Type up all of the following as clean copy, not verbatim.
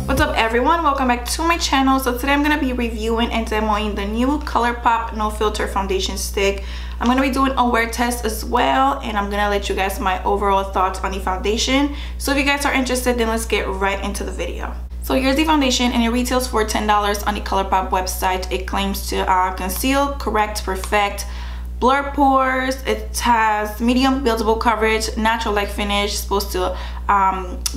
What's up everyone, welcome back to my channel. So today I'm going to be reviewing and demoing the new Colourpop no filter foundation stick. I'm going to be doing a wear test as well, and I'm going to let you guys my overall thoughts on the foundation. So if you guys are interested, then let's get right into the video. So here's the foundation, and it retails for $10 on the Colourpop website. It claims to conceal, correct, perfect, blur pores. It has medium buildable coverage, natural like finish, supposed to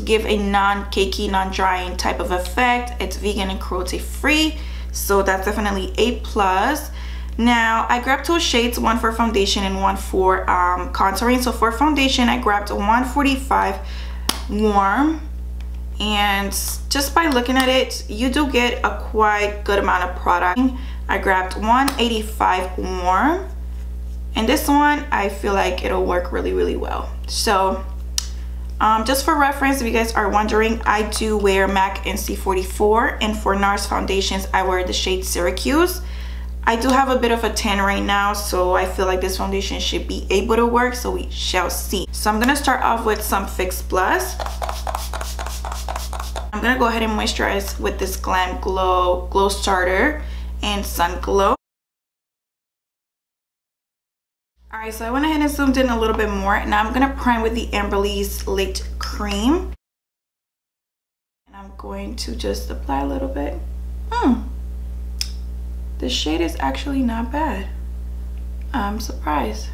give a non-cakey, non-drying type of effect. It's vegan and cruelty free, so that's definitely a plus. Now I grabbed two shades, one for foundation and one for contouring. So for foundation I grabbed 145 warm, and just by looking at it you do get a quite good amount of product. I grabbed 185 warm, and this one I feel like it'll work really well. So just for reference, if you guys are wondering, I do wear MAC NC44, and for NARS foundations I wear the shade Syracuse. I do have a bit of a tan right now, so I feel like this foundation should be able to work, so we shall see. So I'm gonna start off with some Fix Plus. I'm gonna go ahead and moisturize with this GLAM Glow Starter and Sun Glow. Alright, so I went ahead and zoomed in a little bit more. Now I'm gonna prime with the EMBROYLISSE Lait Creme. And I'm going to just apply a little bit. The shade is actually not bad. I'm surprised.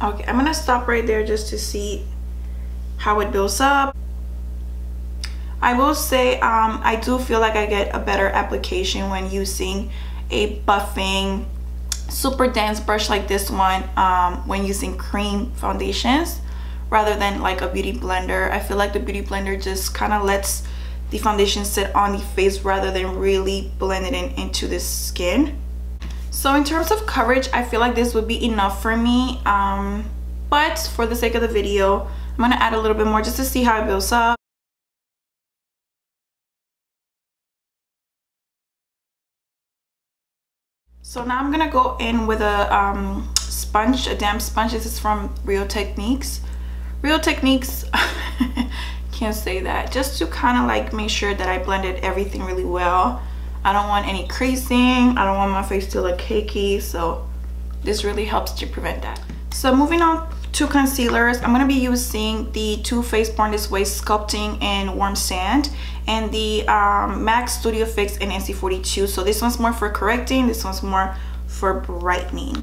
Okay, I'm gonna stop right there just to see how it builds up. I will say I do feel like I get a better application when using a buffing super dense brush like this one when using cream foundations rather than like a beauty blender. I feel like the beauty blender just kind of lets the foundation sit on the face rather than really blend it into the skin. So in terms of coverage, I feel like this would be enough for me, but for the sake of the video I'm gonna add a little bit more just to see how it builds up. So now I'm gonna go in with a sponge, a damp sponge. This is from Real Techniques. Real Techniques, can't say that. Just to kind of like make sure that I blended everything really well. I don't want any creasing. I don't want my face to look cakey, so this really helps to prevent that. So moving on to concealers, I'm gonna be using the Too Faced Born This Way Sculpting in Warm Sand and the MAC Studio Fix in NC42. So this one's more for correcting, this one's more for brightening.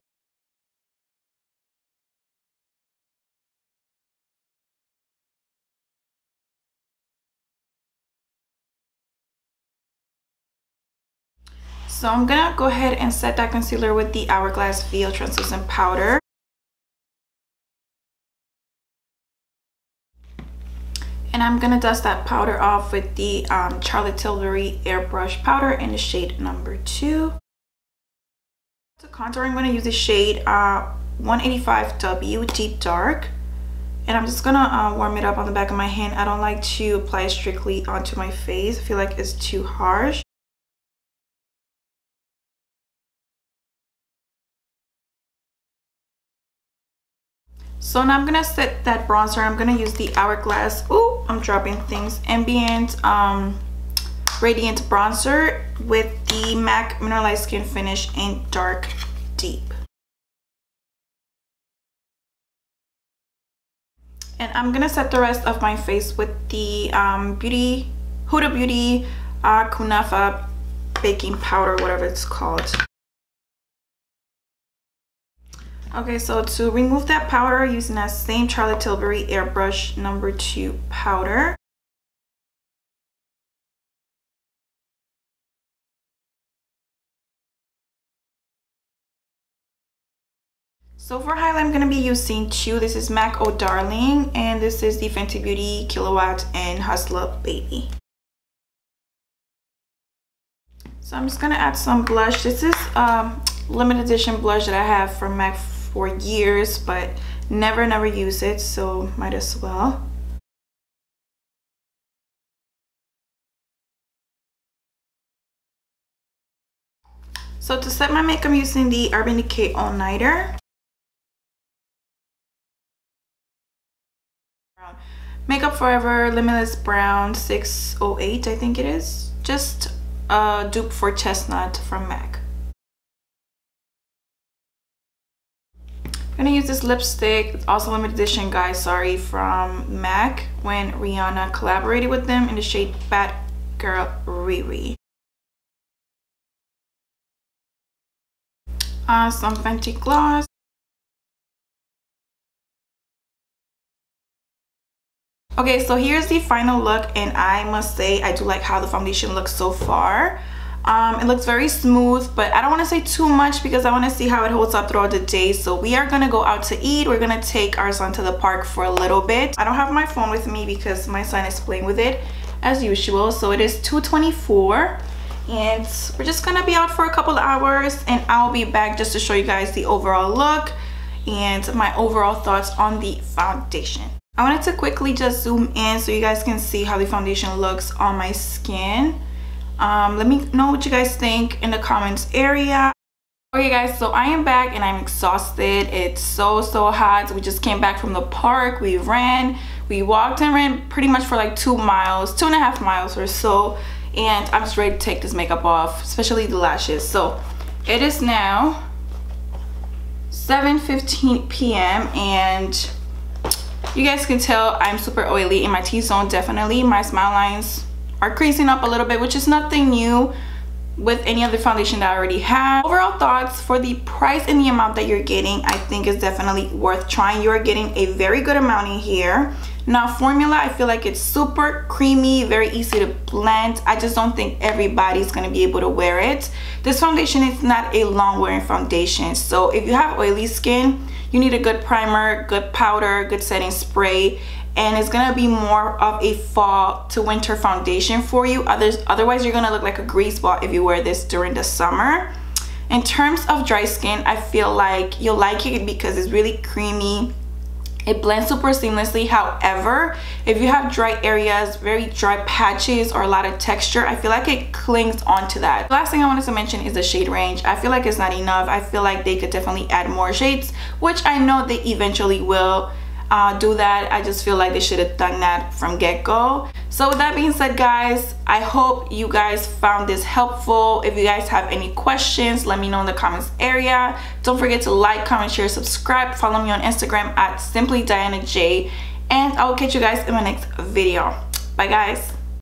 So I'm gonna go ahead and set that concealer with the Hourglass VO Translucent Powder. And I'm gonna dust that powder off with the Charlotte Tilbury Airbrush Powder in the shade number 2. To contour, I'm gonna use the shade 185W Deep Dark. And I'm just gonna warm it up on the back of my hand. I don't like to apply it strictly onto my face. I feel like it's too harsh. So now I'm gonna set that bronzer. I'm gonna use the Hourglass, ooh, I'm dropping things, Ambient Radiant Bronzer with the MAC Mineralized Skin Finish in Dark Deep. And I'm gonna set the rest of my face with the HUDA Beauty Kunafa Baking Powder, whatever it's called. Okay, so to remove that powder, using that same Charlotte Tilbury Airbrush number 2 powder. So for highlight, I'm going to be using 2. This is MAC Oh Darling, and this is the Fenty Beauty Kilowatt and Hustla Baby. So I'm just going to add some blush. This is limited edition blush that I have from MAC for years, but never use it, so might as well. So to set my makeup, I'm using the Urban Decay All Nighter. Makeup Forever Limitless Brown 608, I think it is. Just a dupe for Chestnut from MAC. I'm gonna use this lipstick. It's also limited edition, guys, sorry, from MAC when Rihanna collaborated with them in the shade Bad Girl Riri. Some Fenty gloss. Okay, so here's the final look, and I must say I do like how the foundation looks so far. It looks very smooth, but I don't want to say too much because I want to see how it holds up throughout the day. So we are going to go out to eat. We're going to take our son to the park for a little bit. I don't have my phone with me because my son is playing with it as usual. So it is 2:24 and we're just going to be out for a couple of hours, and I'll be back just to show you guys the overall look and my overall thoughts on the foundation. I wanted to quickly just zoom in so you guys can see how the foundation looks on my skin. Let me know what you guys think in the comments area. Okay guys, so I am back and I'm exhausted. It's so hot. We just came back from the park. We walked and ran pretty much for like 2 miles, 2.5 miles or so, and I'm just ready to take this makeup off, especially the lashes. So it is now 7:15 p.m. and you guys can tell I'm super oily in my T-zone. Definitely my smile lines are creasing up a little bit, which is nothing new with any other foundation that I already have. Overall thoughts for the price and the amount that you're getting, I think is definitely worth trying. You are getting a very good amount in here. Now formula, I feel like it's super creamy, very easy to blend. I just don't think everybody's gonna be able to wear it. This foundation is not a long wearing foundation, so if you have oily skin, you need a good primer, good powder, good setting spray, and it's gonna be more of a fall to winter foundation for you. Otherwise you're gonna look like a grease ball if you wear this during the summer. In terms of dry skin, I feel like you'll like it because it's really creamy. It blends super seamlessly. However, if you have dry areas, very dry patches, or a lot of texture, I feel like it clings onto that. The last thing I wanted to mention is the shade range. I feel like it's not enough. I feel like they could definitely add more shades, which I know they eventually will do that. I just feel like they should have done that from get-go. So with that being said, guys, I hope you guys found this helpful. If you guys have any questions, let me know in the comments area. Don't forget to like, comment, share, subscribe. Follow me on Instagram at simplydianaj, and I will catch you guys in my next video. Bye guys.